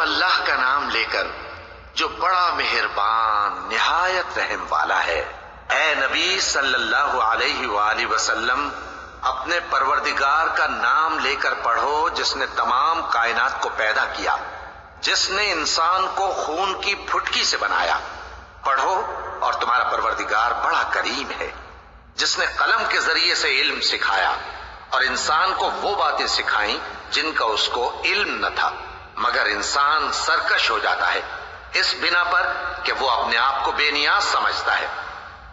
اللہ کا نام لے کر جو بڑا مہربان نہایت رحم والا ہے۔ اے نبی صلی اللہ علیہ وآلہ وسلم، اپنے پروردگار کا نام لے کر پڑھو جس نے تمام کائنات کو پیدا کیا، جس نے انسان کو خون کی پھٹکی سے بنایا۔ پڑھو اور تمہارا پروردگار بڑا کریم ہے، جس نے قلم کے ذریعے سے علم سکھایا اور انسان کو وہ باتیں سکھائیں جن کا اس کو علم نہ تھا، مگر انسان سرکش ہو جاتا ہے اس بنا پر کہ وہ اپنے آپ کو بے نیاز سمجھتا ہے۔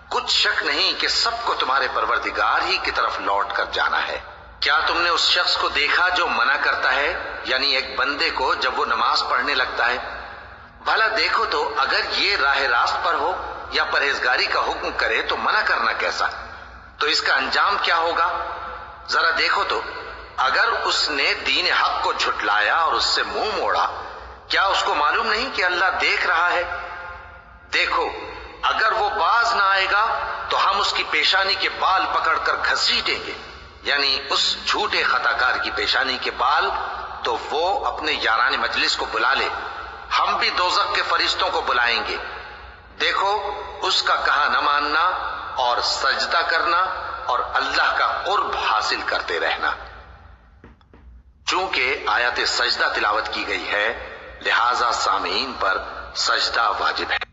کچھ شک نہیں کہ سب کو تمہارے پروردگار ہی کی طرف لوٹ کر جانا ہے۔ کیا تم نے اس شخص کو دیکھا جو منع کرتا ہے، یعنی ایک بندے کو جب وہ نماز پڑھنے لگتا ہے؟ بھلا دیکھو تو اگر یہ راہ راست پر ہو یا پرہیزگاری کا حکم کرے تو منع کرنا کیسا؟ تو اس کا انجام کیا ہوگا؟ ذرا دیکھو تو اگر اس نے دین حق کو جھٹلایا اور اس سے منہ موڑا، کیا اس کو معلوم نہیں کہ اللہ دیکھ رہا ہے؟ دیکھو اگر وہ باز نہ آئے گا تو ہم اس کی پیشانی کے بال پکڑ کر گھسیٹیں گے، یعنی اس جھوٹے خطا کار کی پیشانی کے بال، تو وہ اپنے یاران مجلس کو بلا لے، ہم بھی دوزخ کے فرشتوں کو بلائیں گے۔ دیکھو اس کا کہا نہ ماننا اور سجدہ کرنا اور اللہ کا قرب حاصل کرتے رہنا۔ چونکہ آیت سجدہ تلاوت کی گئی ہے، لہذا سامعین پر سجدہ واجب ہے۔